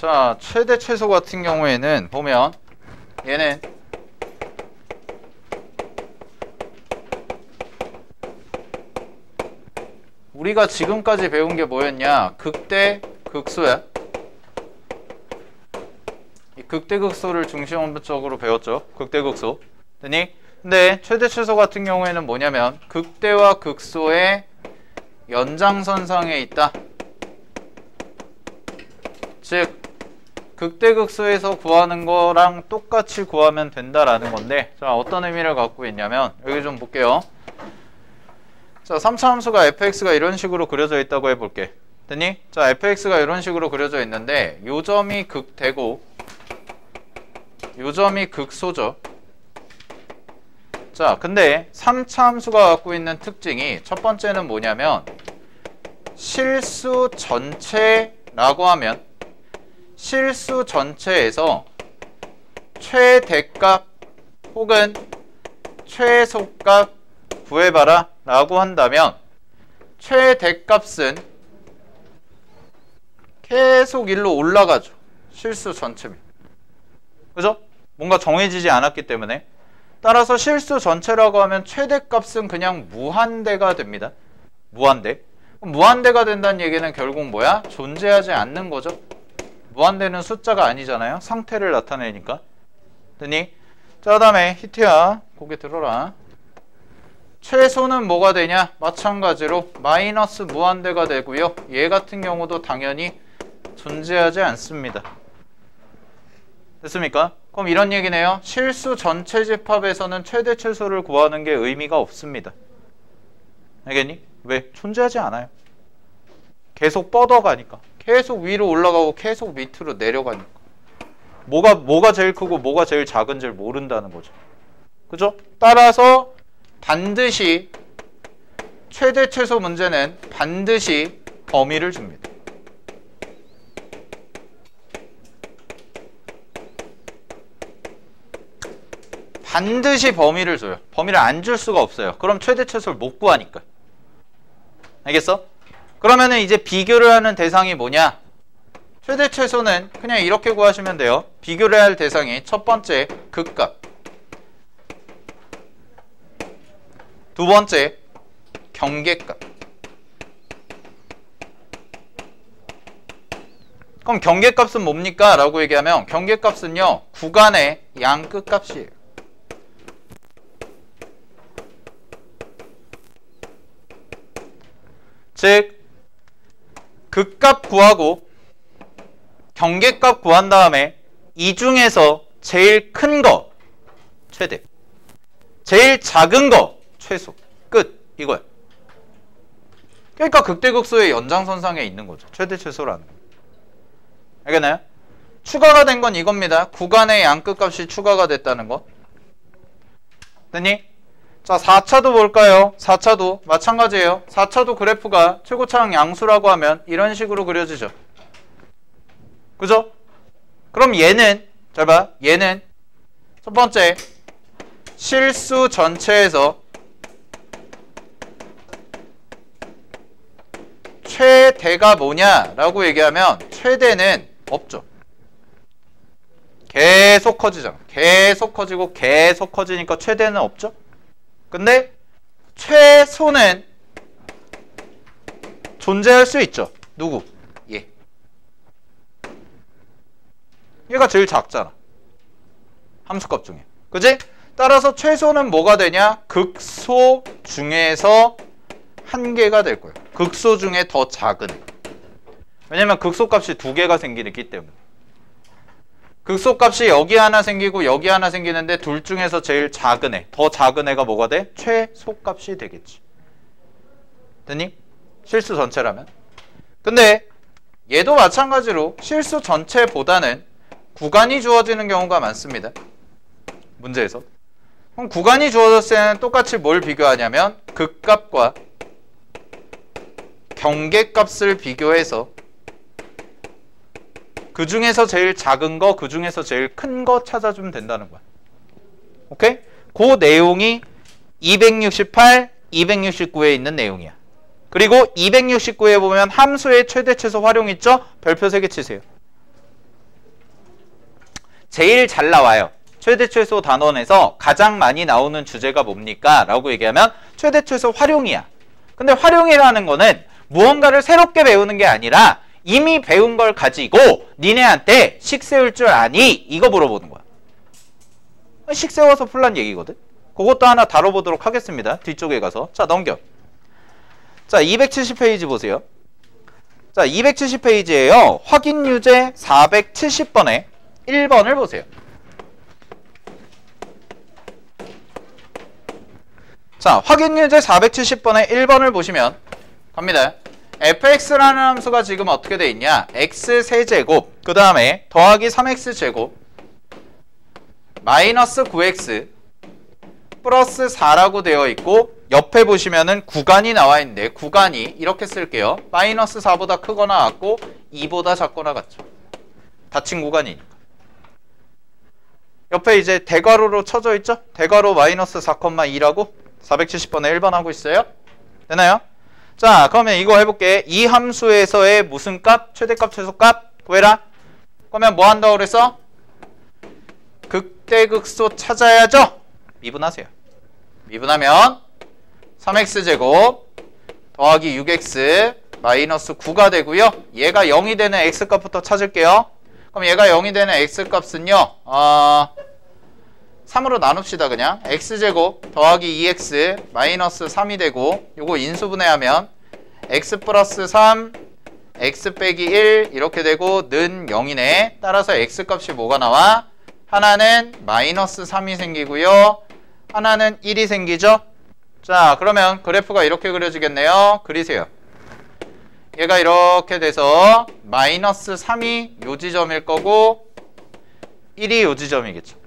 자, 최대 최소 같은 경우에는 보면 얘는 우리가 지금까지 배운 게 뭐였냐? 극대 극소야. 이 극대 극소를 중심원적으로 배웠죠. 극대 극소. 근데 최대 최소 같은 경우에는 뭐냐면 극대와 극소의 연장선상에 있다. 즉 극대 극소에서 구하는 거랑 똑같이 구하면 된다라는 건데, 자, 어떤 의미를 갖고 있냐면 여기 좀 볼게요. 자, 3차 함수가 fx가 이런 식으로 그려져 있다고 해볼게. 됐니? 자, fx가 이런 식으로 그려져 있는데 요 점이 극대고 요 점이 극소죠. 자, 근데 3차 함수가 갖고 있는 특징이 첫 번째는 뭐냐면 실수 전체라고 하면 실수 전체에서 최대값 혹은 최소값 구해봐라 라고 한다면 최대값은 계속 일로 올라가죠. 실수 전체면. 그죠? 뭔가 정해지지 않았기 때문에. 따라서 실수 전체라고 하면 최대값은 그냥 무한대가 됩니다. 무한대. 무한대가 된다는 얘기는 결국 뭐야? 존재하지 않는 거죠. 무한대는 숫자가 아니잖아요. 상태를 나타내니까. 됐니? 자, 그 다음에 히트야. 고개 들어라. 최소는 뭐가 되냐? 마찬가지로 마이너스 무한대가 되고요. 얘 같은 경우도 당연히 존재하지 않습니다. 됐습니까? 그럼 이런 얘기네요. 실수 전체 집합에서는 최대 최소를 구하는 게 의미가 없습니다. 알겠니? 왜? 존재하지 않아요. 계속 뻗어가니까. 계속 위로 올라가고 계속 밑으로 내려가니까. 뭐가 제일 크고 뭐가 제일 작은지를 모른다는 거죠. 그죠? 따라서 반드시 최대 최소 문제는 반드시 범위를 줍니다. 반드시 범위를 줘요. 범위를 안 줄 수가 없어요. 그럼 최대 최소를 못 구하니까. 알겠어? 그러면은 이제 비교를 하는 대상이 뭐냐? 최대 최소는 그냥 이렇게 구하시면 돼요. 비교를 할 대상이 첫 번째 극값, 두 번째 경계값. 그럼 경계값은 뭡니까? 라고 얘기하면 경계값은요, 구간의 양끝값이에요. 즉 극값 구하고 경계값 구한 다음에 이 중에서 제일 큰 거 최대, 제일 작은 거 최소, 끝. 이거야. 그러니까 극대극소의 연장선상에 있는 거죠. 최대 최소라는 거. 알겠나요? 추가가 된 건 이겁니다. 구간의 양끝값이 추가가 됐다는 거. 됐니? 자, 4차도 볼까요? 4차도 마찬가지예요. 4차도 그래프가 최고차항 양수라고 하면 이런 식으로 그려지죠. 그죠? 그럼 얘는, 잘 봐. 얘는 첫 번째 실수 전체에서 최대가 뭐냐라고 얘기하면 최대는 없죠. 계속 커지잖아. 계속 커지고 계속 커지니까 최대는 없죠. 근데 최소는 존재할 수 있죠. 누구? 얘. 얘가 제일 작잖아. 함수값 중에. 그지? 따라서 최소는 뭐가 되냐? 극소 중에서 한 개가 될 거예요. 극소 중에 더 작은 애. 왜냐면 극소값이 두 개가 생기기 때문에. 극소값이 여기 하나 생기고 여기 하나 생기는데 둘 중에서 제일 작은 애, 더 작은 애가 뭐가 돼? 최소값이 되겠지. 됐니? 실수 전체라면. 근데 얘도 마찬가지로 실수 전체보다는 구간이 주어지는 경우가 많습니다. 문제에서. 그럼 구간이 주어졌을 때는 똑같이 뭘 비교하냐면 극값과 경계값을 비교해서 그 중에서 제일 작은 거, 그 중에서 제일 큰 거 찾아주면 된다는 거야. 오케이? 그 내용이 268, 269에 있는 내용이야. 그리고 269에 보면 함수의 최대 최소 활용 있죠? 별표 3개 치세요. 제일 잘 나와요. 최대 최소 단원에서 가장 많이 나오는 주제가 뭡니까? 라고 얘기하면 최대 최소 활용이야. 근데 활용이라는 거는 무언가를 새롭게 배우는 게 아니라 이미 배운 걸 가지고 니네한테 식 세울 줄 아니? 이거 물어보는 거야. 식 세워서 풀란 얘기거든. 그것도 하나 다뤄보도록 하겠습니다. 뒤쪽에 가서. 자, 넘겨. 자, 270페이지 보세요. 자, 270페이지에요. 확인 유제 470번에 1번을 보세요. 자, 확인 유제 470번에 1번을 보시면 갑니다. fx라는 함수가 지금 어떻게 돼 있냐? x 세제곱, 그 다음에 더하기 3x제곱, 마이너스 9x, 플러스 4라고 되어 있고, 옆에 보시면은 구간이 나와 있는데, 구간이 이렇게 쓸게요. 마이너스 4보다 크거나 같고, 2보다 작거나 같죠. 닫힌 구간이니까. 옆에 이제 대괄호로 쳐져 있죠? 대괄호 마이너스 4,2라고 470번에 1번 하고 있어요. 되나요? 자, 그러면 이거 해볼게. 이 함수에서의 무슨 값? 최대값, 최소값? 구해라. 그러면 뭐 한다고 그랬어? 극대극소 찾아야죠? 미분하세요. 미분하면 3x제곱 더하기 6x 마이너스 9가 되고요. 얘가 0이 되는 x값부터 찾을게요. 그럼 얘가 0이 되는 x값은요. 3으로 나눕시다. 그냥 x제곱 더하기 2x 마이너스 3이 되고, 요거 인수분해하면 x 플러스 3 x 빼기 1 이렇게 되고 는 0이네. 따라서 x값이 뭐가 나와? 하나는 마이너스 3이 생기고요, 하나는 1이 생기죠. 자, 그러면 그래프가 이렇게 그려지겠네요. 그리세요. 얘가 이렇게 돼서 마이너스 3이 요 지점일 거고 1이 요 지점이겠죠.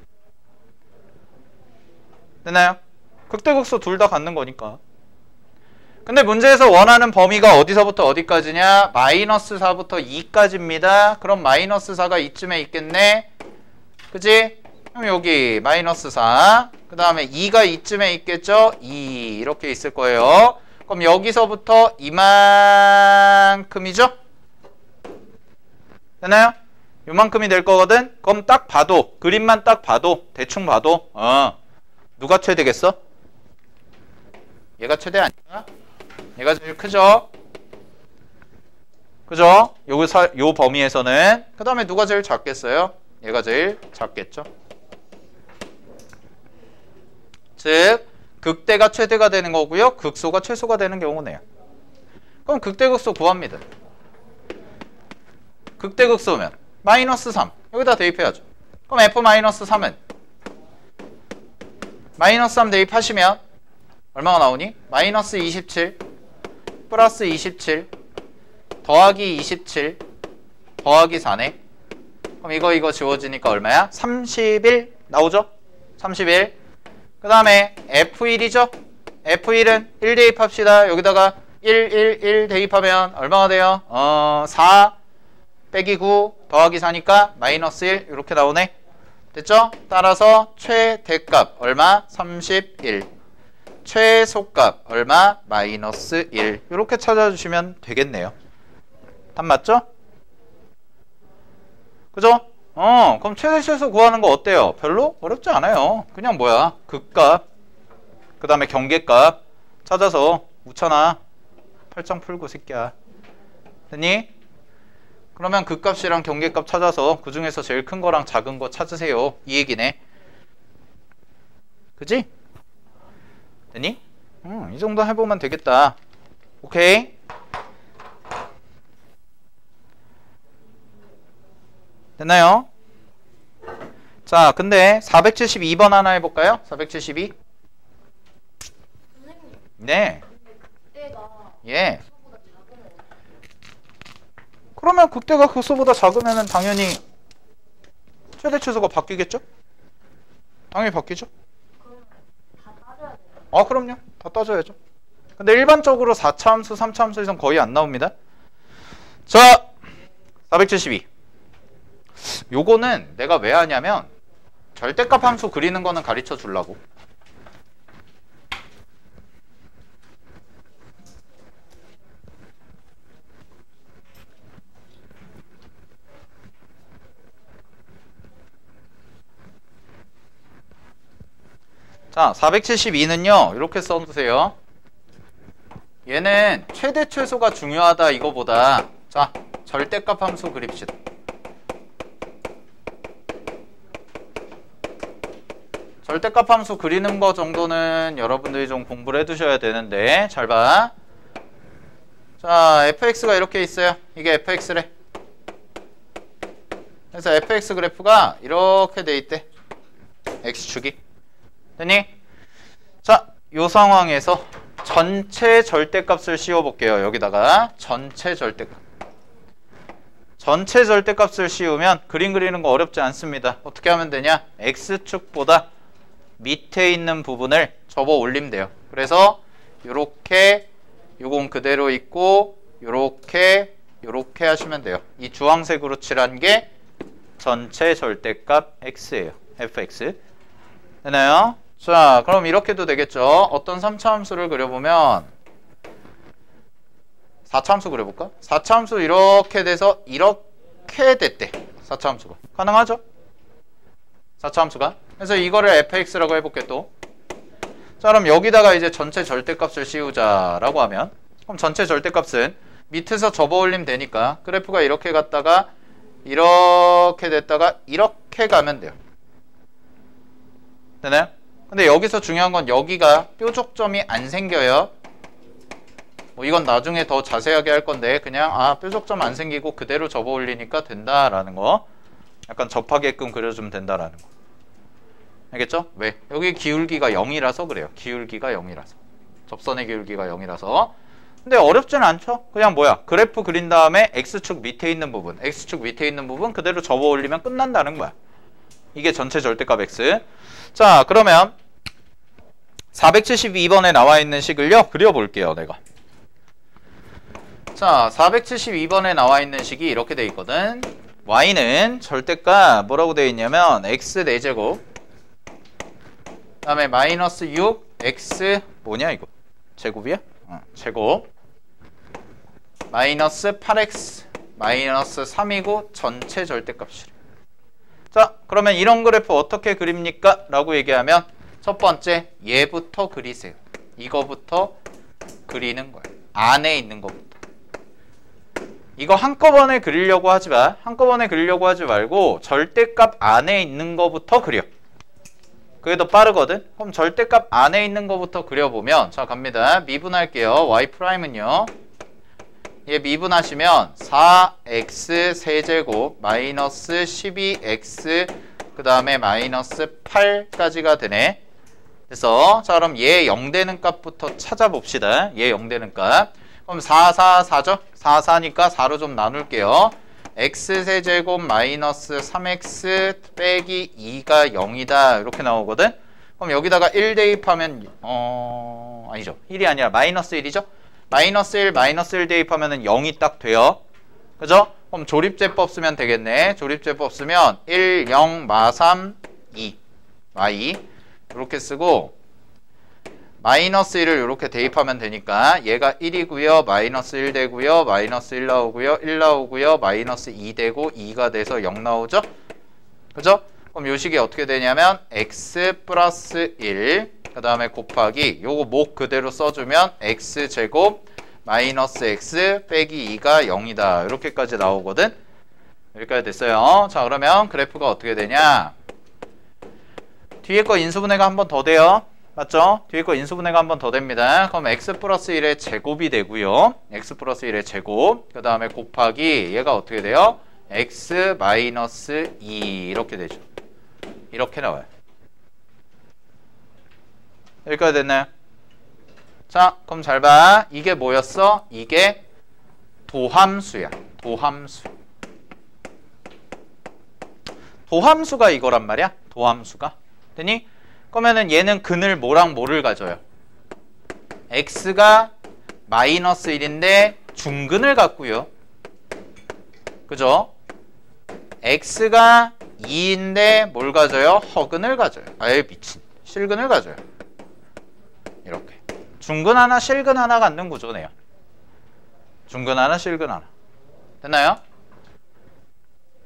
되나요? 극대극소 둘 다 갖는 거니까. 근데 문제에서 원하는 범위가 어디서부터 어디까지냐? 마이너스 4부터 2까지입니다. 그럼 마이너스 4가 이쯤에 있겠네. 그지? 그럼 여기 마이너스 4, 그 다음에 2가 이쯤에 있겠죠? 2 이렇게 있을 거예요. 그럼 여기서부터 이만큼이죠? 되나요? 요만큼이 될 거거든? 그럼 딱 봐도, 그림만 딱 봐도, 대충 봐도 누가 최대겠어? 얘가 최대 아닌가? 얘가 제일 크죠? 그죠? 요 범위에서는. 그 다음에 누가 제일 작겠어요? 얘가 제일 작겠죠? 즉 극대가 최대가 되는 거고요, 극소가 최소가 되는 경우네요. 그럼 극대극소 구합니다. 극대극소면 마이너스 3 여기다 대입해야죠. 그럼 f-3은 마이너스 3 대입하시면 얼마가 나오니? 마이너스 27 플러스 27 더하기 27 더하기 4네. 그럼 이거 지워지니까 얼마야? 31 나오죠? 31. 그 다음에 F1이죠? F1은 1 대입합시다. 여기다가 1 대입하면 얼마가 돼요? 4 빼기 9 더하기 4니까 마이너스 1 이렇게 나오네. 됐죠? 따라서 최대값 얼마? 31. 최소값 얼마? 마이너스 1. 이렇게 찾아주시면 되겠네요. 답 맞죠? 그죠? 그럼 최대 최소 구하는 거 어때요? 별로 어렵지 않아요. 그냥 뭐야? 극값, 그 다음에 경계값 찾아서 웃잖아. 팔짱 풀고 새끼야. 됐니? 그러면 극값이랑 경계값 찾아서 그 중에서 제일 큰 거랑 작은 거 찾으세요. 이 얘기네. 그지? 됐니? 이 정도 해보면 되겠다. 오케이? 됐나요? 자, 근데 472번 하나 해볼까요? 472. 선생님. 네. 극대가 예. 극소보다 작으면 그러면 극대가 극소보다 작으면 당연히 최대 최소가 바뀌겠죠? 당연히 바뀌죠? 그러면 다 따져야 돼요. 아, 그럼요. 다 따져야죠. 근데 일반적으로 4차 함수, 3차 함수 이상 거의 안 나옵니다. 자, 472. 요거는 내가 왜 하냐면 절대값 함수 그리는 거는 가르쳐 주려고. 자, 472는요 이렇게 써두세요. 얘는 최대 최소가 중요하다 이거보다 자 절대값 함수 그립시다. 절대값 함수 그리는 거 정도는 여러분들이 좀 공부를 해두셔야 되는데 잘 봐. 자, fx가 이렇게 있어요. 이게 fx래. 그래서 fx 그래프가 이렇게 돼 있대. x축이. 됐니? 자, 요 상황에서 전체 절대값을 씌워볼게요. 여기다가 전체 절대값. 전체 절대값을 씌우면 그림 그리는 거 어렵지 않습니다. 어떻게 하면 되냐? x축보다 밑에 있는 부분을 접어 올리면 돼요. 그래서 요렇게 요건 그대로 있고 요렇게 하시면 돼요. 이 주황색으로 칠한 게 전체 절대값 x예요. fx. 되나요? 자, 그럼 이렇게도 되겠죠. 어떤 3차 함수를 그려보면 4차 함수 그려볼까? 4차 함수 이렇게 돼서 이렇게 됐대. 4차 함수가. 가능하죠? 4차 함수가. 그래서 이거를 fx라고 해볼게 또. 자, 그럼 여기다가 이제 전체 절대값을 씌우자라고 하면 그럼 전체 절대값은 밑에서 접어 올리면 되니까 그래프가 이렇게 갔다가 이렇게 됐다가 이렇게 가면 돼요. 되나요? 근데 여기서 중요한 건 여기가 뾰족점이 안 생겨요. 뭐 이건 나중에 더 자세하게 할 건데 그냥 뾰족점 안 생기고 그대로 접어 올리니까 된다라는 거. 약간 접하게끔 그려주면 된다라는 거. 알겠죠? 왜? 여기 기울기가 0이라서 그래요. 기울기가 0이라서. 접선의 기울기가 0이라서. 근데 어렵진 않죠? 그냥 뭐야? 그래프 그린 다음에 x축 밑에 있는 부분, x축 밑에 있는 부분 그대로 접어 올리면 끝난다는 거야. 이게 전체 절대값 x. 자, 그러면 472번에 나와 있는 식을요 그려볼게요. 내가. 자, 472번에 나와 있는 식이 이렇게 돼 있거든. y는 절대값 뭐라고 돼 있냐면 x 4제곱 그 다음에 마이너스 6 x 뭐냐 이거? 제곱이야? 제곱 마이너스 8x 마이너스 3이고 전체 절대값이래. 자, 그러면 이런 그래프 어떻게 그립니까? 라고 얘기하면 첫 번째 얘부터 그리세요. 이거부터 그리는 거예요. 안에 있는 거부터. 이거 한꺼번에 그리려고 하지 마. 한꺼번에 그리려고 하지 말고 절대값 안에 있는 거부터 그려. 그게 더 빠르거든. 그럼 절대값 안에 있는 거부터 그려보면 자, 갑니다. 미분할게요. y'은요. 얘 미분하시면 4x 세제곱 마이너스 12x 그 다음에 마이너스 8까지가 되네. 그래서 자, 그럼 얘 0 되는 값부터 찾아봅시다. 얘 0 되는 값. 그럼 4, 4, 4죠? 4, 4니까 4로 좀 나눌게요. x 세제곱 마이너스 3x 빼기 2가 0이다. 이렇게 나오거든. 그럼 여기다가 1 대입하면 아니죠. 1이 아니라 마이너스 1이죠. 마이너스 1, 마이너스 1 대입하면 0이 딱 돼요. 그죠? 그럼 조립제법 쓰면 되겠네. 조립제법 쓰면 1, 0, 마 3, 2 y 이렇게 쓰고 마이너스 1을 이렇게 대입하면 되니까 얘가 1이고요. 마이너스 1 되고요. 마이너스 1 나오고요. 1 나오고요. 마이너스 2 되고 2가 돼서 0 나오죠? 그죠? 그럼 요 식이 어떻게 되냐면 x 플러스 1 그 다음에 곱하기 요거 목 그대로 써주면 x제곱 마이너스 x 빼기 2가 0이다. 이렇게까지 나오거든. 여기까지 됐어요. 자, 그러면 그래프가 어떻게 되냐. 뒤에 거 인수분해가 한 번 더 돼요. 맞죠? 뒤에 거 인수분해가 한 번 더 됩니다. 그럼 x 플러스 1의 제곱이 되고요. x 플러스 1의 제곱 그 다음에 곱하기 얘가 어떻게 돼요? x 마이너스 2 이렇게 되죠. 이렇게 나와요. 여기까지 됐나요? 자, 그럼 잘 봐. 이게 뭐였어? 이게 도함수야. 도함수. 도함수가 이거란 말이야. 도함수가. 됐니? 그러면은 얘는 근을 뭐랑 뭐를 가져요? x가 마이너스 1인데 중근을 갖고요. 그죠? x가 2인데 뭘 가져요? 허근을 가져요. 아예 미친. 실근을 가져요. 이렇게. 중근 하나, 실근 하나 갖는 구조네요. 중근 하나, 실근 하나. 됐나요?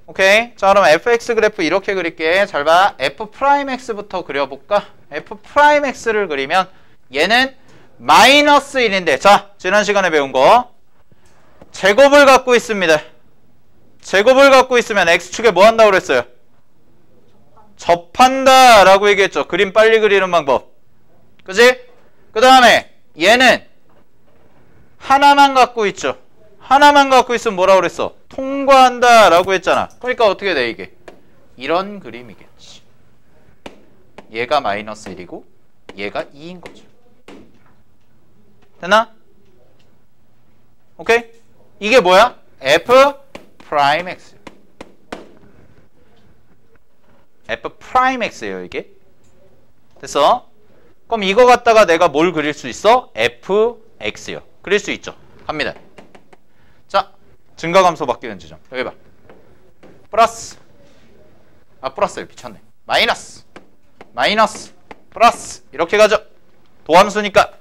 오케이. 자, 그럼 fx 그래프 이렇게 그릴게. 잘 봐. f'x부터 그려볼까? f'x를 그리면 얘는 마이너스 1인데, 자, 지난 시간에 배운 거 제곱을 갖고 있습니다. 제곱을 갖고 있으면 x축에 뭐 한다고 그랬어요? 접한다 라고 얘기했죠. 그림 빨리 그리는 방법. 그지? 그 다음에 얘는 하나만 갖고 있죠. 하나만 갖고 있으면 뭐라고 그랬어? 통과한다 라고 했잖아. 그러니까 어떻게 돼 이게? 이런 그림이겠지. 얘가 마이너스 1이고 얘가 2인 거죠. 됐나? 오케이? 이게 뭐야? f 프라임 x. f 프라임 x예요 이게. 됐어? 그럼 이거 갖다가 내가 뭘 그릴 수 있어? fx요. 그릴 수 있죠. 갑니다. 자, 증가감소 바뀌는 지점. 여기 봐. 플러스. 플러스를 미쳤네. 마이너스. 마이너스. 플러스. 이렇게 가죠. 도함수니까.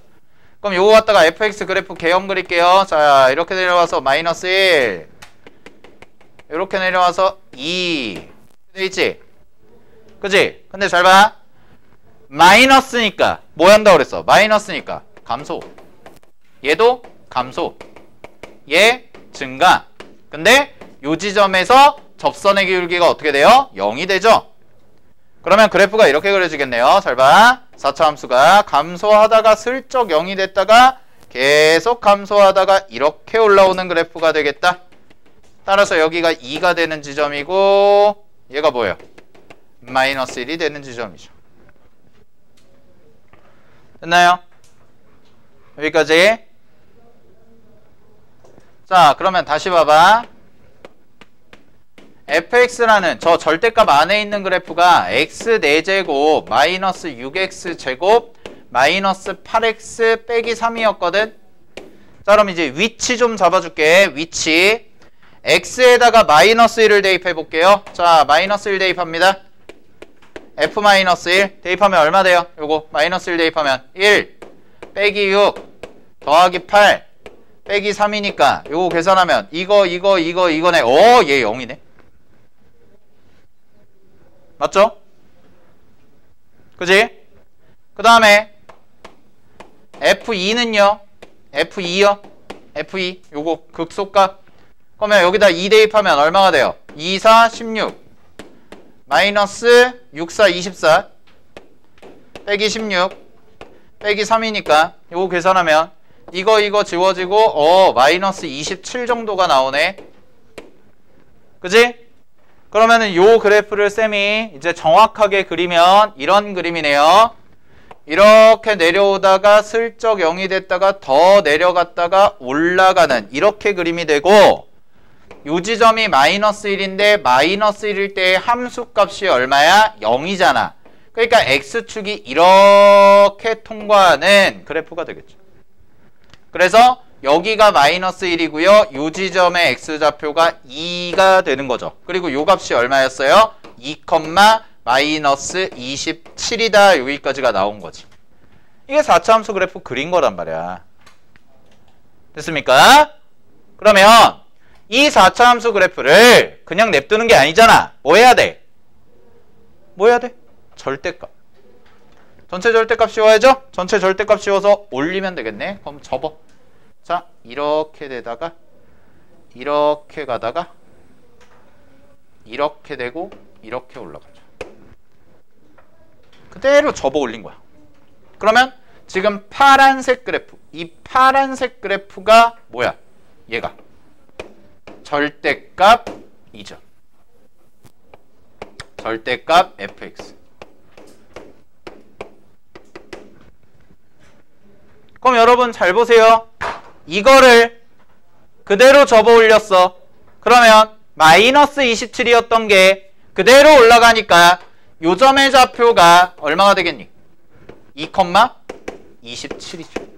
그럼 요거 갖다가 fx 그래프 개형 그릴게요. 자, 이렇게 내려와서 마이너스 1. 이렇게 내려와서 2. 돼 있지? 그지? 근데 잘 봐. 마이너스니까 뭐 한다고 그랬어? 마이너스니까 감소. 얘도 감소. 얘 증가. 근데 요 지점에서 접선의 기울기가 어떻게 돼요? 0이 되죠? 그러면 그래프가 이렇게 그려지겠네요. 잘 봐. 4차 함수가 감소하다가 슬쩍 0이 됐다가 계속 감소하다가 이렇게 올라오는 그래프가 되겠다. 따라서 여기가 2가 되는 지점이고 얘가 뭐예요? 마이너스 1이 되는 지점이죠. 됐나요? 여기까지. 자, 그러면 다시 봐봐. fx라는 저 절대값 안에 있는 그래프가 x 4제곱 마이너스 6x제곱 마이너스 8x 빼기 3이었거든. 자, 그럼 이제 위치 좀 잡아줄게. 위치. x에다가 마이너스 1을 대입해 볼게요. 자, 마이너스 1 대입합니다. f-1 대입하면 얼마 돼요? 요거 마이너스 1 대입하면 1 빼기 6 더하기 8 빼기 3이니까 요거 계산하면 이거네. 오, 얘 0이네. 맞죠? 그지? 그 다음에 f2는요. f2요. f2 요거 극소값. 그러면 여기다 2 대입하면 얼마가 돼요? 2, 4, 16 마이너스 6, 4, 24 빼기 16 빼기 3이니까 요거 계산하면 이거 지워지고 마이너스 27 정도가 나오네. 그지? 그러면은 요 그래프를 쌤이 이제 정확하게 그리면 이런 그림이네요. 이렇게 내려오다가 슬쩍 0이 됐다가 더 내려갔다가 올라가는 이렇게 그림이 되고 요 지점이 마이너스 1인데 마이너스 1일 때 함수값이 얼마야? 0이잖아. 그러니까 x축이 이렇게 통과하는 그래프가 되겠죠. 그래서 여기가 마이너스 1이고요. 요 지점의 x좌표가 2가 되는 거죠. 그리고 요 값이 얼마였어요? 2, 마이너스 27이다. 여기까지가 나온 거지. 이게 4차 함수 그래프 그린 거란 말이야. 됐습니까? 그러면 이 4차 함수 그래프를 그냥 냅두는 게 아니잖아. 뭐 해야 돼? 뭐 해야 돼? 절대값. 전체 절대값 씌워야죠? 전체 절대값 씌워서 올리면 되겠네. 그럼 접어. 자, 이렇게 되다가 이렇게 가다가 이렇게 되고 이렇게 올라가죠. 그대로 접어 올린 거야. 그러면 지금 파란색 그래프, 이 파란색 그래프가 뭐야? 얘가 절대값 2죠. 절대값 fx. 그럼 여러분 잘 보세요. 이거를 그대로 접어 올렸어. 그러면 마이너스 27이었던 게 그대로 올라가니까 요 점의 좌표가 얼마가 되겠니? 2,27이죠.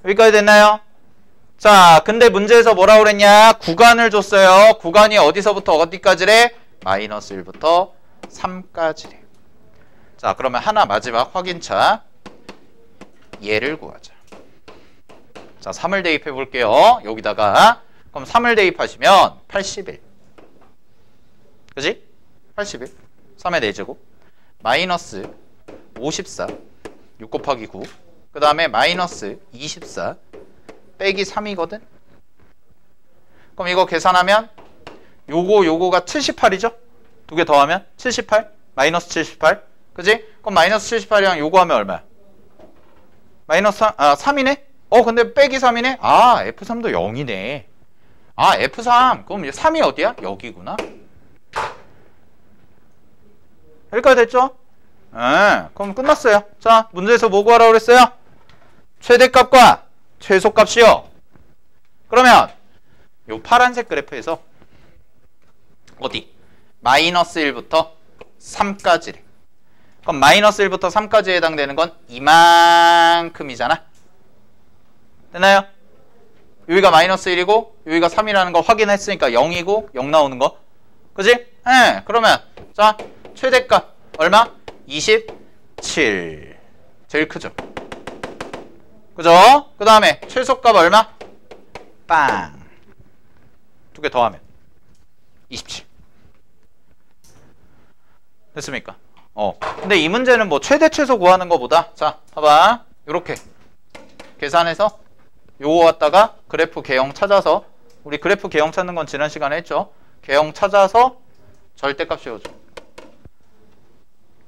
여기까지 됐나요? 자, 근데 문제에서 뭐라고 그랬냐? 구간을 줬어요. 구간이 어디서부터 어디까지래? 마이너스 1부터 3까지래. 자, 그러면 하나 마지막 확인차. 얘를 구하자. 자, 3을 대입해 볼게요. 여기다가. 그럼 3을 대입하시면 81. 그지? 81. 3의 4제곱. 마이너스 54. 6 곱하기 9. 그 다음에 마이너스 24. 빼기 3이거든? 그럼 이거 계산하면 요거가 78이죠? 두 개 더하면 78. 마이너스 78. 그지? 그럼 마이너스 78이랑 요거 하면 얼마야? 마이너스 3이네? 근데 빼기 3이네? F3도 0이네. F3. 그럼 3이 어디야? 여기구나. 여기까지 됐죠? 그럼 끝났어요. 자, 문제에서 뭐 구하라고 그랬어요? 최대값과 최소값이요. 그러면 요 파란색 그래프에서 어디? 마이너스 1부터 3까지래. 그럼 마이너스 1부터 3까지에 해당되는 건 이만큼이잖아. 됐나요? 여기가 마이너스 1이고 여기가 3이라는 거 확인했으니까 0이고 0 나오는 거. 그지? 그러면 자, 최대값 얼마? 27. 제일 크죠? 그죠? 그 다음에 최소값 얼마? 빵. 두 개 더하면 27. 됐습니까? 근데 이 문제는 뭐 최대 최소 구하는 것보다 자, 봐봐. 요렇게 계산해서 요거 갖다가 그래프 개형 찾아서, 우리 그래프 개형 찾는 건 지난 시간에 했죠. 개형 찾아서 절대값 씌워줘.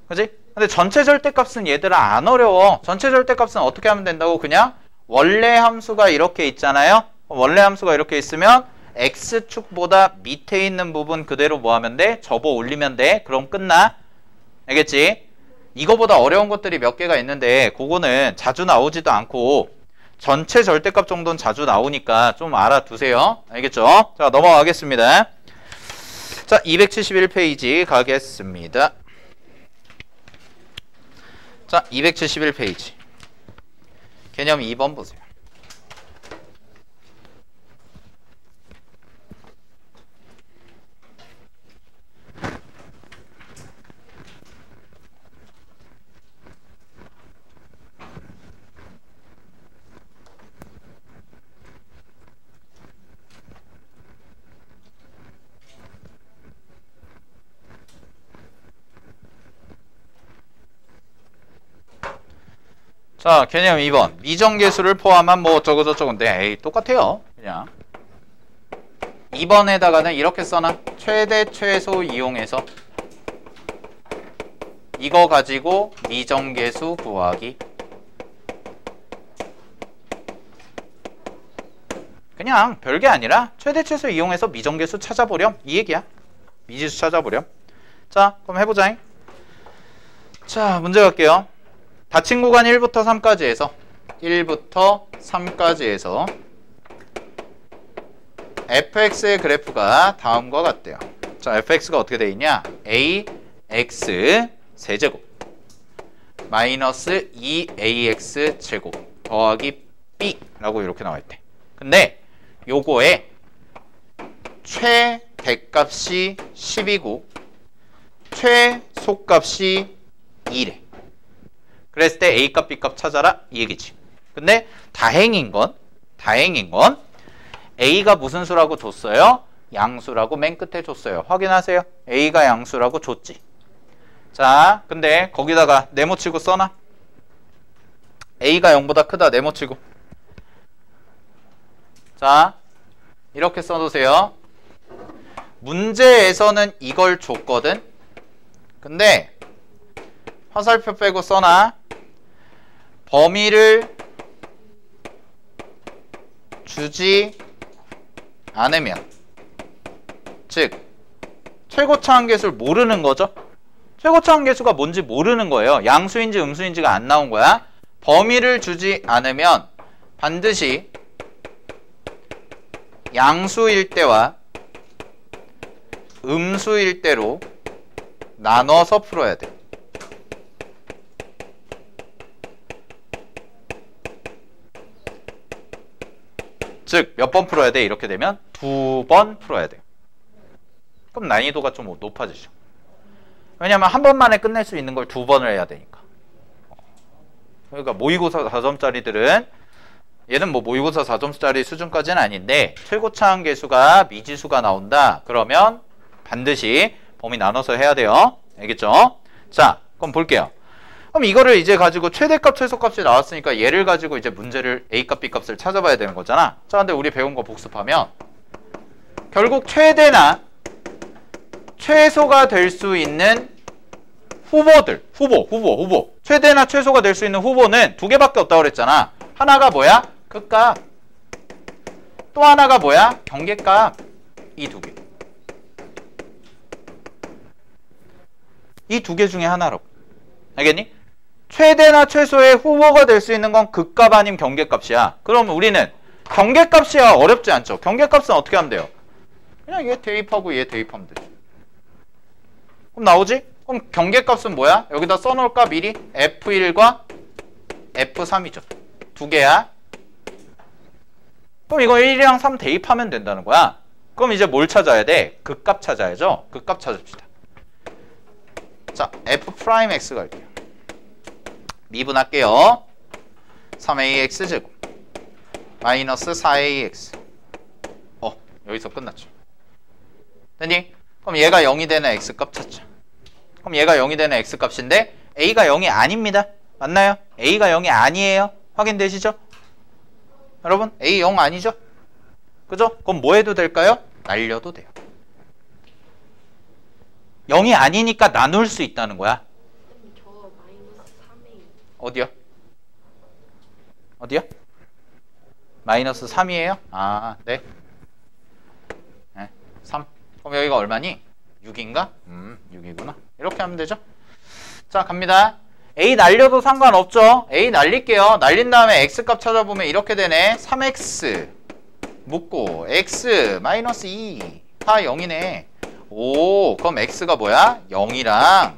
그지? 근데 전체 절대값은 얘들아 안 어려워. 전체 절대값은 어떻게 하면 된다고? 그냥 원래 함수가 이렇게 있잖아요. 원래 함수가 이렇게 있으면 x축보다 밑에 있는 부분 그대로 뭐 하면 돼? 접어 올리면 돼. 그럼 끝나. 알겠지? 이거보다 어려운 것들이 몇 개가 있는데 그거는 자주 나오지도 않고 전체 절대값 정도는 자주 나오니까 좀 알아두세요. 알겠죠? 자, 넘어가겠습니다. 자, 271페이지 가겠습니다. 자, 271페이지. 개념 2번 보세요. 자, 개념 2번. 미정계수를 포함한 뭐 어쩌고저쩌고인데 에이, 똑같아요. 그냥 2번에다가는 이렇게 써놔. 최대 최소 이용해서 이거 가지고 미정계수 구하기. 그냥 별게 아니라 최대 최소 이용해서 미정계수 찾아보렴 이 얘기야. 미지수 찾아보렴. 자, 그럼 해보자잉. 자, 문제 갈게요. 닫힌 구간 1부터 3까지에서 1부터 3까지에서 fx의 그래프가 다음과 같대요. 자, fx가 어떻게 되어 있냐? ax 세제곱 마이너스 2ax 제곱 더하기 b라고 이렇게 나와 있대. 근데 요거에 최대값이 10이고 최소값이 2래. 그랬을 때 A값, B값 찾아라 이 얘기지. 근데 다행인 건 A가 무슨 수라고 줬어요? 양수라고 맨 끝에 줬어요. 확인하세요. A가 양수라고 줬지. 자, 근데 거기다가 네모치고 써놔. A가 0보다 크다 네모치고. 자, 이렇게 써두세요. 문제에서는 이걸 줬거든. 근데 화살표 빼고 써놔. 범위를 주지 않으면, 즉 최고차항계수를 모르는 거죠. 최고차항계수가 뭔지 모르는 거예요. 양수인지 음수인지가 안 나온 거야. 범위를 주지 않으면 반드시 양수일 때와 음수일 때로 나눠서 풀어야 돼. 즉 몇 번 풀어야 돼? 이렇게 되면 2번 풀어야 돼요. 그럼 난이도가 좀 높아지죠. 왜냐면 한 번만에 끝낼 수 있는 걸 2번을 해야 되니까. 그러니까 모의고사 4점짜리들은 얘는 뭐 모의고사 4점짜리 수준까지는 아닌데 최고차항 계수가 미지수가 나온다. 그러면 반드시 범위 나눠서 해야 돼요. 알겠죠? 자, 그럼 볼게요. 그럼 이거를 이제 가지고 최대값, 최소값이 나왔으니까 얘를 가지고 이제 문제를 A값, B값을 찾아봐야 되는 거잖아. 자, 근데 우리 배운 거 복습하면 결국 최대나 최소가 될 수 있는 후보들, 후보. 최대나 최소가 될 수 있는 후보는 두 개밖에 없다고 그랬잖아. 하나가 뭐야? 극값. 또 하나가 뭐야? 경계값. 이 두 개. 이 두 개 중에 하나라고. 알겠니? 최대나 최소의 후보가 될 수 있는 건 극값 아님 경계값이야. 그럼 우리는 경계값이야 어렵지 않죠? 경계값은 어떻게 하면 돼요? 그냥 얘 대입하고 얘 대입하면 되죠. 그럼 나오지? 그럼 경계값은 뭐야? 여기다 써놓을까 미리? F1과 F3이죠. 두 개야. 그럼 이거 1이랑 3 대입하면 된다는 거야. 그럼 이제 뭘 찾아야 돼? 극값 찾아야죠. 극값 찾읍시다. 자, F'X 갈게요. 미분할게요. 3AX제곱 마이너스 4AX. 여기서 끝났죠. 됐니? 그럼 얘가 0이 되는 X값 찾자. 그럼 얘가 0이 되는 X값인데 A가 0이 아닙니다. 맞나요? A가 0이 아니에요. 확인되시죠? 여러분 A 0 아니죠? 그죠? 그럼 뭐 해도 될까요? 날려도 돼요. 0이 아니니까 나눌 수 있다는 거야. 저 마이너스 3에 어디요? 어디요? 마이너스 3이에요? 아, 네. 3. 그럼 여기가 얼마니? 6인가? 6이구나. 이렇게 하면 되죠? 자, 갑니다. A 날려도 상관없죠? A 날릴게요. 날린 다음에 X값 찾아보면 이렇게 되네. 3X 묶고 X 마이너스 2 다 0이네. 오, 그럼 X가 뭐야? 0이랑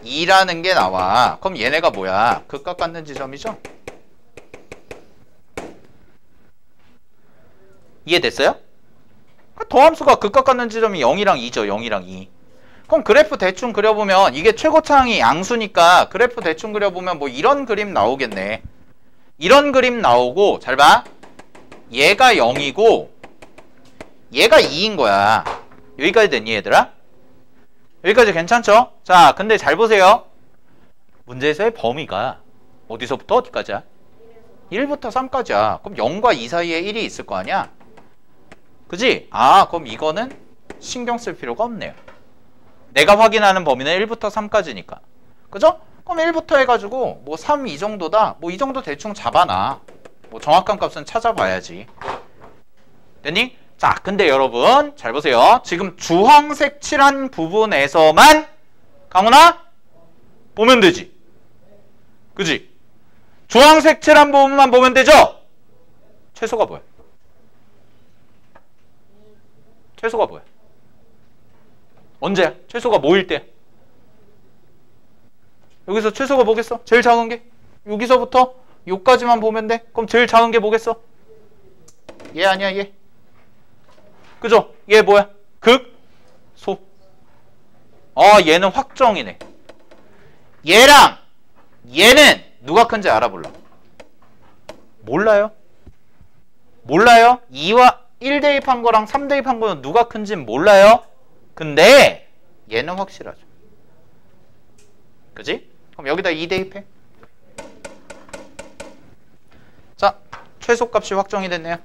2라는 게 나와. 그럼 얘네가 뭐야? 극값 갖는 지점이죠? 이해됐어요? 더함수가 극값 갖는 지점이 0이랑 2죠. 0이랑 2. 그럼 그래프 대충 그려보면 이게 최고차항이 양수니까 그래프 대충 그려보면 뭐 이런 그림 나오겠네. 이런 그림 나오고 잘 봐. 얘가 0이고 얘가 2인 거야. 여기까지 됐니 얘들아? 여기까지 괜찮죠? 자, 근데 잘 보세요. 문제에서의 범위가 어디서부터 어디까지야? 1부터 3까지야. 그럼 0과 2 사이에 1이 있을 거 아니야? 그지? 아, 그럼 이거는 신경 쓸 필요가 없네요. 내가 확인하는 범위는 1부터 3까지니까. 그죠? 그럼 1부터 해가지고 뭐 3 이 정도다. 뭐 이 정도 대충 잡아놔. 뭐 정확한 값은 찾아봐야지. 됐니? 자, 근데 여러분 잘 보세요. 지금 주황색 칠한 부분에서만 강훈아 보면 되지. 그지? 주황색 칠한 부분만 보면 되죠? 최소가 뭐야? 최소가 뭐야? 언제야? 최소가 뭐일 때? 여기서 최소가 뭐겠어? 제일 작은 게? 여기서부터 여기까지만 보면 돼? 그럼 제일 작은 게 뭐겠어? 얘 아니야 얘? 그죠? 얘 뭐야? 극? 소? 얘는 확정이네. 얘랑 얘는 누가 큰지 알아볼라. 몰라요? 몰라요? 2와 1 대입한 거랑 3 대입한 거는 누가 큰지는 몰라요? 근데 얘는 확실하죠. 그지? 그럼 여기다 2 대입해. 자, 최소값이 확정이 됐네요.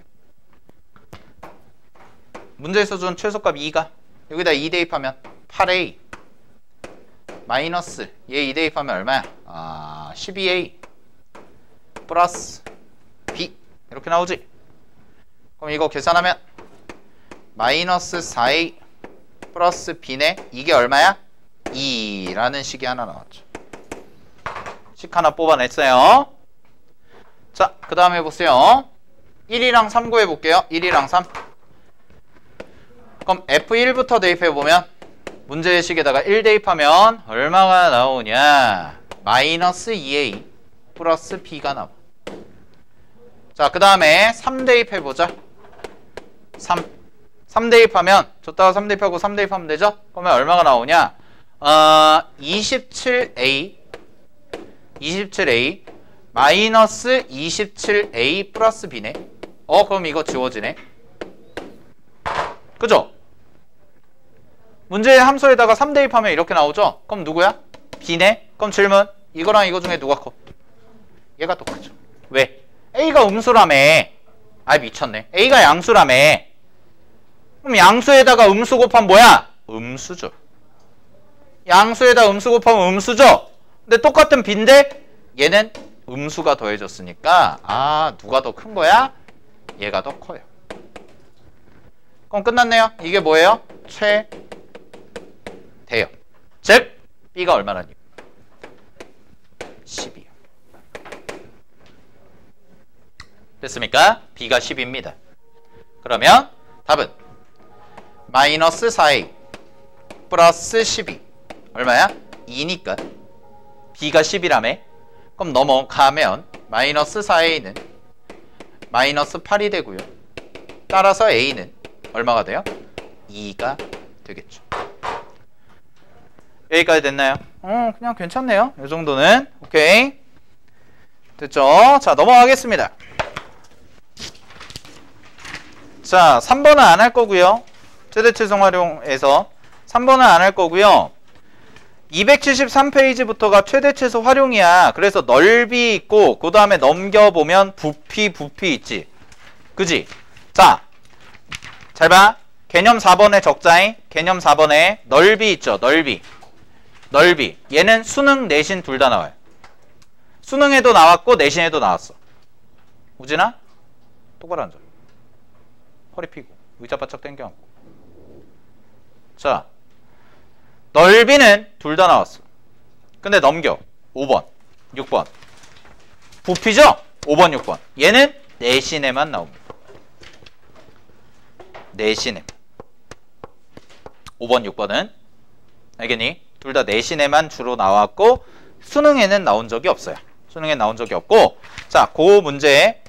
문제에서 준 최소값 2가 여기다 2 대입하면 8A 마이너스 얘 2 대입하면 얼마야? 12A 플러스 B 이렇게 나오지? 그럼 이거 계산하면 마이너스 4A 플러스 B네. 이게 얼마야? 2라는 식이 하나 나왔죠. 식 하나 뽑아냈어요. 자, 그 다음에 보세요. 1이랑 3 구해볼게요. 1이랑 3. 그럼 F1부터 대입해보면 문제의 식에다가 1 대입하면 얼마가 나오냐? 마이너스 2A 플러스 B가 나와. 자, 그 다음에 3 대입해보자. 3 대입하면 줬다가 3 대입하고 3 대입하면 되죠? 그러면 얼마가 나오냐? 27A 마이너스 27a 플러스 b네. 그럼 이거 지워지네. 그죠? 문제의 함수에다가 3 대입하면 이렇게 나오죠? 그럼 누구야? b네? 그럼 질문. 이거랑 이거 중에 누가 커? 얘가 더 크죠. 왜? a가 음수라며. 아, 미쳤네. a가 양수라며. 그럼 양수에다가 음수 곱하면 뭐야? 음수죠. 양수에다 음수 곱하면 음수죠. 근데 똑같은 b인데 얘는 음수가 더해졌으니까 누가 더 큰 거야? 얘가 더 커요. 그럼 끝났네요. 이게 뭐예요? 최대요. 즉 b가 얼마나니? 10이요. 됐습니까? b가 10입니다. 그러면 답은 마이너스 4a 플러스 12 얼마야? 2니까 b가 10이라며. 그럼 넘어가면 마이너스 4a는 마이너스 8이 되고요. 따라서 a는 얼마가 돼요? 2가 되겠죠. 여기까지 됐나요? 그냥 괜찮네요. 이 정도는. 오케이. 됐죠? 자, 넘어가겠습니다. 자, 3번은 안 할 거고요. 최대치성 활용에서 3번은 안 할 거고요. 273페이지부터가 최대치수 활용이야. 그래서 넓이 있고 그 다음에 넘겨보면 부피 있지. 그지? 자, 잘 봐. 개념 4번에 적자잉. 개념 4번에 넓이 있죠. 넓이. 얘는 수능 내신 둘 다 나와요. 수능에도 나왔고 내신에도 나왔어. 우진아? 똑바로 앉아. 허리 펴고 의자 바짝 당겨 앉고. 자, 넓이는 둘 다 나왔어. 근데 넘겨. 5번, 6번. 부피죠? 5번, 6번. 얘는 내신에만 나옵니다. 내신에. 5번, 6번은 알겠니? 둘 다 내신에만 주로 나왔고 수능에는 나온 적이 없어요. 수능에 나온 적이 없고. 자, 그 문제에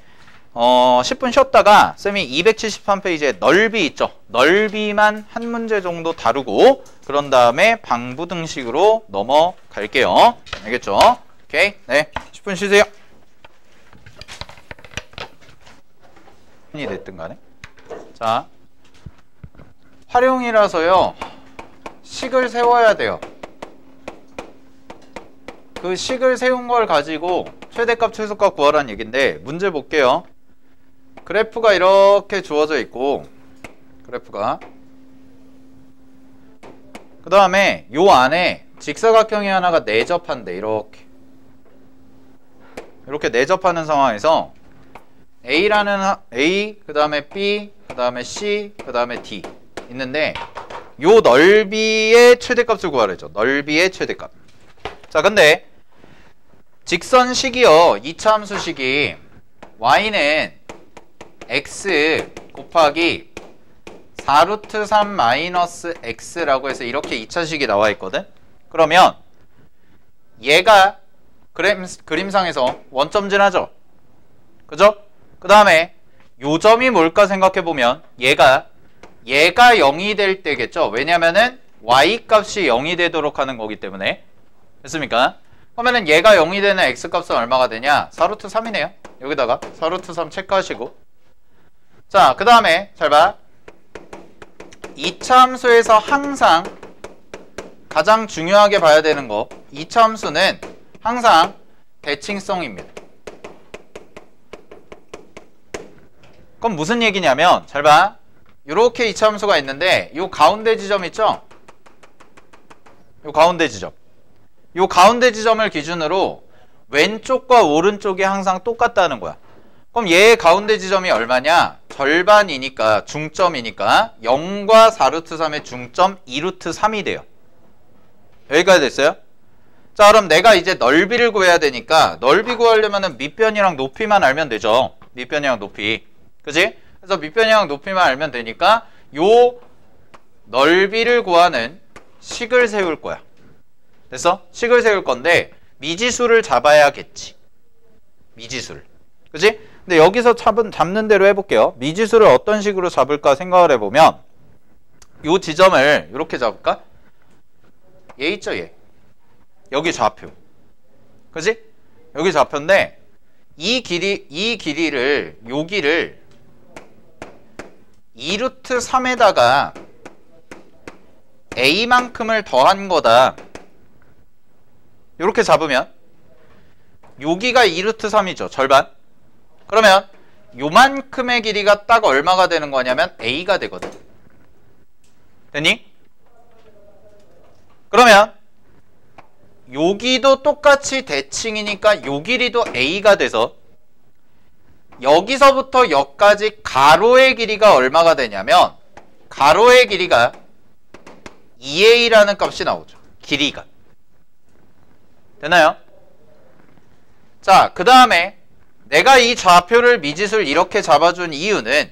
10분 쉬었다가 쌤이 273페이지에 넓이 있죠. 넓이만 한 문제 정도 다루고 그런 다음에 방부등식으로 넘어갈게요. 알겠죠? 오케이. 네. 10분 쉬세요. 이 됐든 간에. 자, 활용이라서요. 식을 세워야 돼요. 그 식을 세운 걸 가지고 최대값, 최소값 구하라는 얘기인데 문제 볼게요. 그래프가 이렇게 주어져 있고 그래프가 그 다음에 요 안에 직사각형이 하나가 내접한대. 이렇게 내접하는 상황에서 A 그 다음에 B 그 다음에 C 그 다음에 D 있는데 요 넓이의 최대값을 구하래죠. 넓이의 최대값. 자, 근데 직선식이요. 2차 함수식이 y는 x 곱하기 4루트 3 마이너스 x라고 해서 이렇게 2차식이 나와 있거든. 그러면 얘가 그림상에서 원점진하죠. 그죠? 그 다음에 요 점이 뭘까 생각해보면 얘가 0이 될 때겠죠. 왜냐면은 y 값이 0이 되도록 하는 거기 때문에. 됐습니까? 그러면은 얘가 0이 되는 x 값은 얼마가 되냐? 4루트 3이네요. 여기다가 4루트 3 체크하시고. 자, 그 다음에 잘 봐. 2차 함수에서 항상 가장 중요하게 봐야 되는 거, 2차 함수는 항상 대칭성입니다. 그럼 무슨 얘기냐면 잘 봐. 이렇게 2차 함수가 있는데 요 가운데 지점 있죠? 요 가운데 지점. 요 가운데 지점을 기준으로 왼쪽과 오른쪽이 항상 똑같다는 거야. 그럼 얘의 가운데 지점이 얼마냐? 절반이니까, 중점이니까 0과 4루트 3의 중점 2루트 3이 돼요. 여기까지 됐어요? 자, 그럼 내가 이제 넓이를 구해야 되니까 넓이 구하려면 밑변이랑 높이만 알면 되죠. 밑변이랑 높이. 그지? 그래서 밑변이랑 높이만 알면 되니까 요 넓이를 구하는 식을 세울 거야. 됐어? 식을 세울 건데 미지수를 잡아야겠지. 미지수를. 그지? 근데 여기서 잡는 대로 해볼게요. 미지수를 어떤 식으로 잡을까 생각을 해보면 요 지점을 이렇게 잡을까? 얘 있죠, 얘. 여기 좌표. 그지? 여기 좌표인데 이 길이를 여기를 2루트 3에다가 a만큼을 더한 거다. 이렇게 잡으면 여기가 2루트 3이죠. 절반. 그러면 요만큼의 길이가 딱 얼마가 되는 거냐면 a가 되거든. 됐니? 그러면 여기도 똑같이 대칭이니까 요 길이도 a가 돼서 여기서부터 여기까지 가로의 길이가 얼마가 되냐면 가로의 길이가 2a라는 값이 나오죠. 길이가. 되나요? 자, 그 다음에 내가 이 좌표를 미짓을 이렇게 잡아준 이유는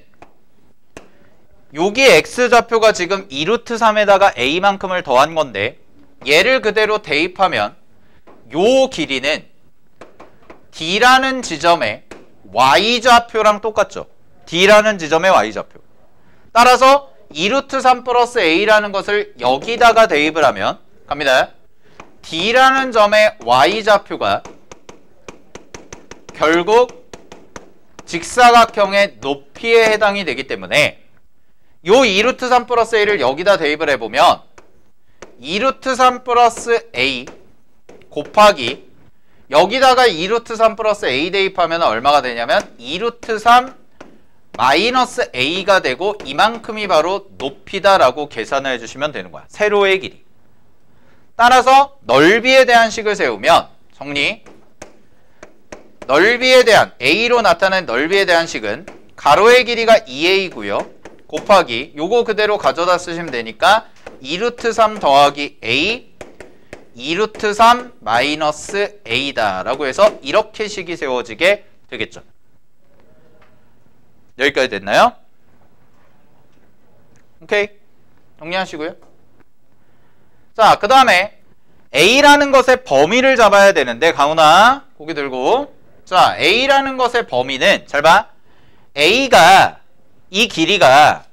여기 x좌표가 지금 2루트 3에다가 a만큼을 더한 건데 얘를 그대로 대입하면 요 길이는 d라는 지점에 y좌표랑 똑같죠. d라는 지점의 y좌표. 따라서 2루트 3 플러스 a라는 것을 여기다가 대입을 하면 갑니다. d라는 점의 y좌표가 결국 직사각형의 높이에 해당이 되기 때문에 요 2루트 3 플러스 a를 여기다 대입을 해보면 2루트 3 플러스 a 곱하기 여기다가 2루트 3 플러스 a 대입하면 얼마가 되냐면 2루트 3 마이너스 a가 되고 이만큼이 바로 높이다라고 계산을 해주시면 되는 거야. 세로의 길이. 따라서 넓이에 대한 식을 세우면 정리. 넓이에 대한 a로 나타낸 넓이에 대한 식은 가로의 길이가 2a고요. 곱하기 요거 그대로 가져다 쓰시면 되니까 2루트 3 더하기 a 2루트 3 마이너스 a다 라고 해서 이렇게 식이 세워지게 되겠죠. 여기까지 됐나요? 오케이. 정리하시고요. 자, 그 다음에 a라는 것의 범위를 잡아야 되는데 강훈아 고개 들고 자, a라는 것의 범위는 잘 봐. a가 이 길이가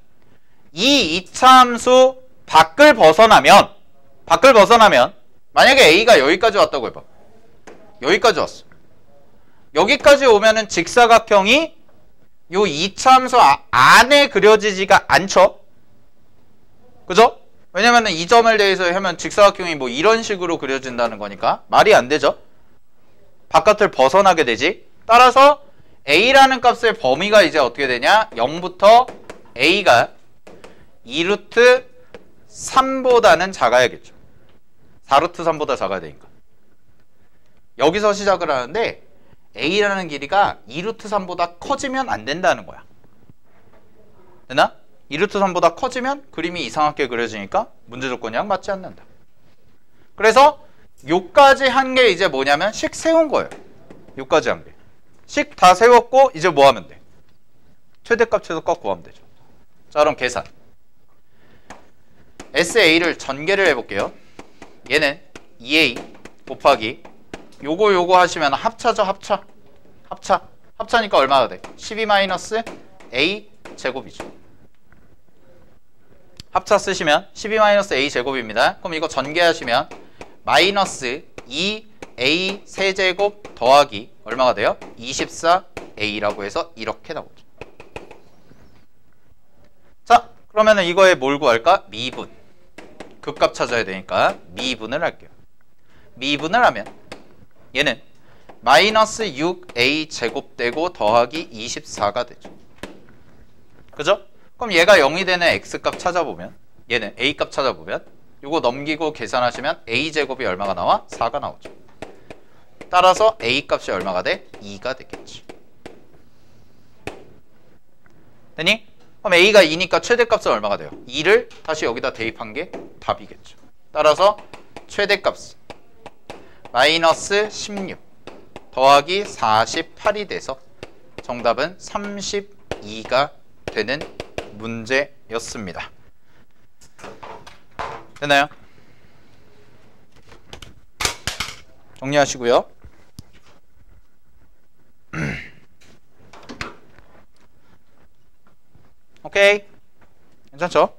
이 이차함수 밖을 벗어나면 만약에 a가 여기까지 왔다고 해봐. 여기까지 왔어. 여기까지 오면은 직사각형이 요 이차함수 안에 그려지지가 않죠. 그죠? 왜냐면은 이 점을 대해서 하면 직사각형이 뭐 이런 식으로 그려진다는 거니까 말이 안 되죠. 바깥을 벗어나게 되지. 따라서 a라는 값의 범위가 이제 어떻게 되냐? 0부터 a가 2루트 3보다는 작아야겠죠. 4루트 3보다 작아야 되니까. 여기서 시작을 하는데 a라는 길이가 2루트 3보다 커지면 안 된다는 거야. 되나? 2루트 3보다 커지면 그림이 이상하게 그려지니까 문제 조건이랑 맞지 않는다. 그래서 요까지 한 게 이제 뭐냐면 식 세운 거예요. 요까지 한 게. 식 다 세웠고 이제 뭐 하면 돼? 최대값 최소값 구하면 되죠. 자, 그럼 계산. SA를 전개를 해볼게요. 얘는 2A 곱하기 요거 하시면 합차죠. 합차니까 얼마가 돼? 12 마이너스 A 제곱이죠. 합차 쓰시면 12 마이너스 A 제곱입니다. 그럼 이거 전개하시면 마이너스 2A 세제곱 더하기 얼마가 돼요? 24A라고 해서 이렇게 나오죠. 자, 그러면은 이거에 뭘 구할까? 미분. 극값 찾아야 되니까 미분을 할게요. 미분을 하면 얘는 마이너스 6A 제곱되고 더하기 24가 되죠. 그죠? 그럼 얘가 0이 되는 X값 찾아보면 얘는 A값 찾아보면 요거 넘기고 계산하시면 A제곱이 얼마가 나와? 4가 나오죠. 따라서 A값이 얼마가 돼? 2가 되겠지. 되니? 그럼 A가 2니까 최대값은 얼마가 돼요? 2를 다시 여기다 대입한 게 답이겠죠. 따라서 최대값은 마이너스 16 더하기 48이 돼서 정답은 32가 되는 문제였습니다. 됐나요? 정리하시고요. 오케이. 괜찮죠?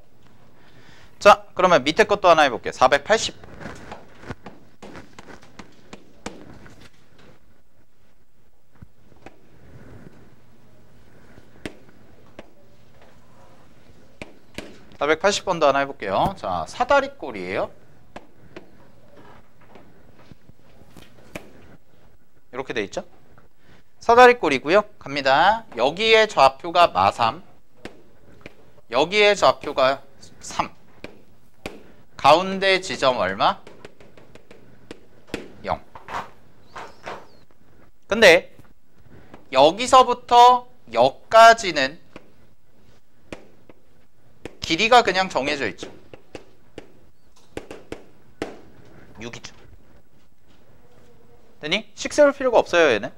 자, 그러면 밑에 것도 하나 해볼게요. 480. 480번도 하나 해볼게요. 자, 사다리꼴이에요. 이렇게 돼 있죠? 사다리꼴이고요. 갑니다. 여기에 좌표가 마3, 여기에 좌표가 3, 가운데 지점 얼마? 0. 근데 여기서부터 여기까지는 길이가 그냥 정해져 있죠. 6이죠. 되니? 식 세울 필요가 없어요, 얘는.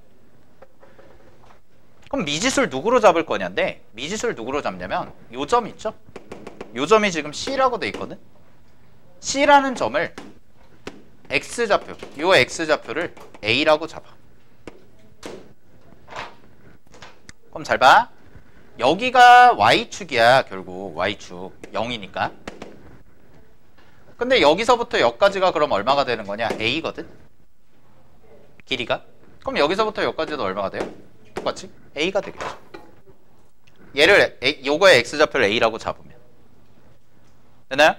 그럼 미지수를 누구로 잡을 거냐인데, 미지수를 누구로 잡냐면 요 점 있죠? 요 점이 지금 C라고 돼 있거든. C라는 점을 X좌표, 요 X좌표를 A라고 잡아. 그럼 잘 봐. 여기가 Y축이야. 결국 Y축 0이니까. 근데 여기서부터 여기까지가 그럼 얼마가 되는 거냐? A거든. 길이가. 그럼 여기서부터 여기까지도 얼마가 돼요? 똑같이 A가 되겠죠. 얘를 요거의 X좌표를 A라고 잡으면 되나요?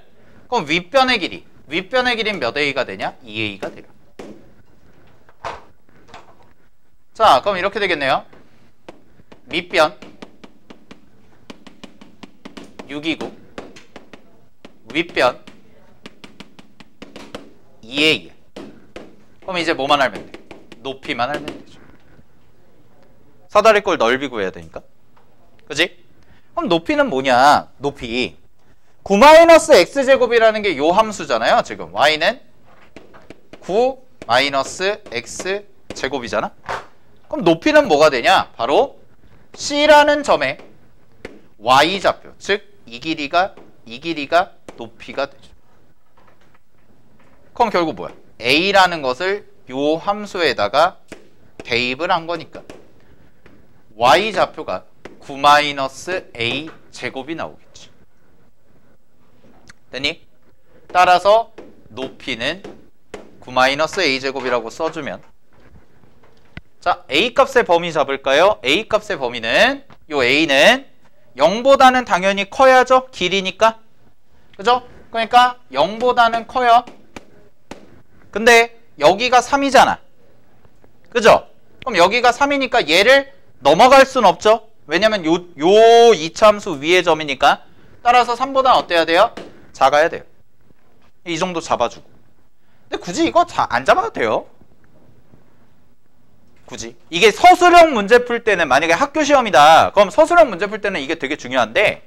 그럼 윗변의 길이, 윗변의 길이는 몇 A가 되냐? 2A가 돼요. 자, 그럼 이렇게 되겠네요. 밑변 6이고 윗변 2A. 그럼 이제 뭐만 알면 돼? 높이만 알면 되죠. 사다리꼴 넓이 구해야 되니까. 그지? 그럼 높이는 뭐냐? 높이 9-x제곱이라는 게 요 함수잖아요. 지금 y는 9-x제곱이잖아. 그럼 높이는 뭐가 되냐? 바로 C라는 점의 y좌표, 즉 이 길이가 높이가 되죠. 그럼 결국 뭐야? A라는 것을 요 함수에다가 대입을 한 거니까 y좌표가 9-a 제곱이 나오겠지. 되니? 따라서 높이는 9-a 제곱이라고 써주면, 자, a 값의 범위 잡을까요? a 값의 범위는 요 a는 0보다는 당연히 커야죠. 길이니까. 그죠? 그러니까 0보다는 커요. 근데 여기가 3이잖아. 그죠? 그럼 여기가 3이니까 얘를 넘어갈 순 없죠. 왜냐면 요 이차함수 위의 점이니까. 따라서 3보다 어때야 돼요? 작아야 돼요. 이 정도 잡아주고. 근데 굳이 이거 안 잡아도 돼요. 굳이. 이게 서술형 문제 풀 때는, 만약에 학교 시험이다. 그럼 서술형 문제 풀 때는 이게 되게 중요한데,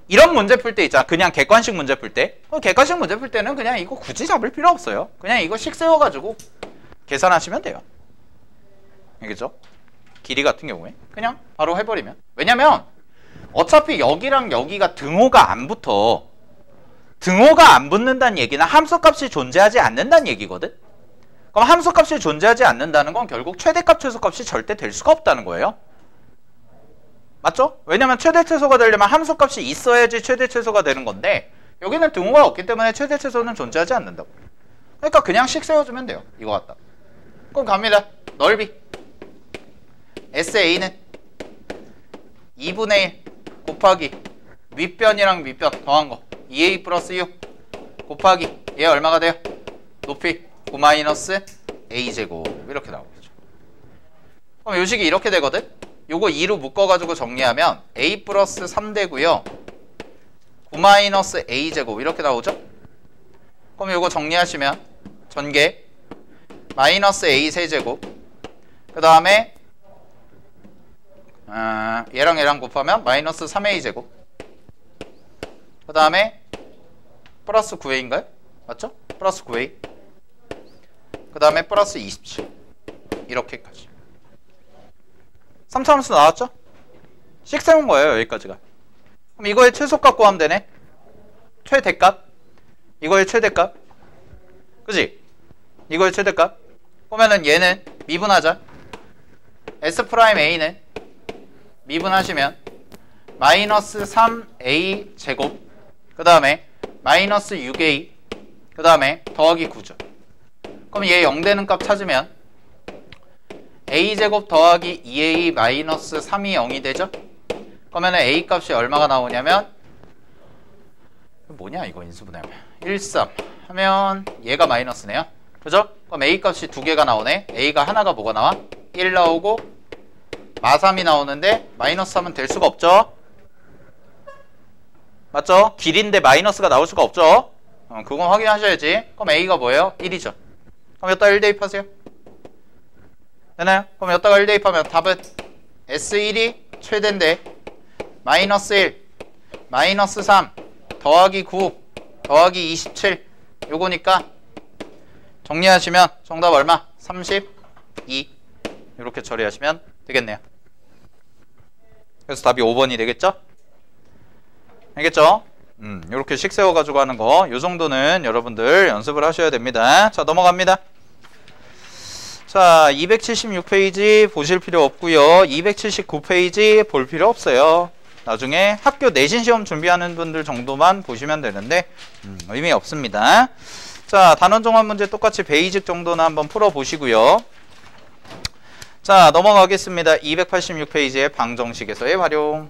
이런 문제 풀 때 있잖아. 그냥 객관식 문제 풀 때. 객관식 문제 풀 때는 그냥 이거 굳이 잡을 필요 없어요. 그냥 이거 식 세워가지고 계산하시면 돼요. 알겠죠? 길이 같은 경우에 그냥 바로 해버리면. 왜냐면 어차피 여기랑 여기가 등호가 안 붙어. 등호가 안 붙는다는 얘기는 함수값이 존재하지 않는다는 얘기거든. 그럼 함수값이 존재하지 않는다는 건 결국 최대값 최소값이 절대 될 수가 없다는 거예요. 맞죠? 왜냐면 최대 최소가 되려면 함수값이 있어야지 최대 최소가 되는 건데, 여기는 등호가 없기 때문에 최대 최소는 존재하지 않는다고. 그러니까 그냥 식 세워주면 돼요. 이거 같다. 그럼 갑니다. 넓이 SA는 2분의 1 곱하기 윗변이랑 밑변 더한 거 2A 플러스 6 곱하기 얘 얼마가 돼요? 높이 9-a 제곱 이렇게 나오겠죠. 그럼 요 식이 이렇게 되거든. 요거 2로 묶어가지고 정리하면 a 플러스 3 되고요. 9-a 제곱 이렇게 나오죠. 그럼 요거 정리하시면 전개 마이너스 a 세제곱, 그 다음에 얘랑 얘랑 곱하면 마이너스 3a 제곱, 그 다음에 플러스 9a인가요? 맞죠? 플러스 9a, 그 다음에 플러스 27 이렇게까지. 3차함수 나왔죠? 식 세운 거예요. 여기까지가. 그럼 이거의 최소값 구하면 되네. 최대값, 이거의 최대값, 그지? 이거의 최대값. 그러면은 얘는 미분하자. S'A는 미분하시면 마이너스 3a 제곱, 그 다음에 마이너스 6a, 그 다음에 더하기 9죠. 그럼 얘 0 되는 값 찾으면 a제곱 더하기 2a 마이너스 3이 0이 되죠? 그러면 a 값이 얼마가 나오냐면 뭐냐 이거 인수분해하면 1, 3 하면 얘가 마이너스네요. 그죠? 그럼 A 값이 두 개가 나오네. A가 하나가 뭐가 나와? 1 나오고 마3이 나오는데 마이너스 3은 될 수가 없죠? 맞죠? 길인데 마이너스가 나올 수가 없죠? 그건 확인하셔야지. 그럼 A가 뭐예요? 1이죠. 그럼 여기다 1 대입하세요. 되나요? 그럼 여기다가 1 대입하면 답은 S1이 최대인데 마이너스 1, 마이너스 3, 더하기 9, 더하기 27 요거니까 정리하시면 정답 얼마? 32 이렇게 처리하시면 되겠네요. 그래서 답이 5번이 되겠죠? 알겠죠? 이렇게 식 세워가지고 하는 거 요 정도는 여러분들 연습을 하셔야 됩니다. 자 넘어갑니다. 자 276페이지 보실 필요 없고요. 279페이지 볼 필요 없어요. 나중에 학교 내신 시험 준비하는 분들 정도만 보시면 되는데 의미 없습니다. 자 단원 종합 문제 똑같이 베이직 정도는 한번 풀어보시고요. 자 넘어가겠습니다. 286페이지의 방정식에서의 활용.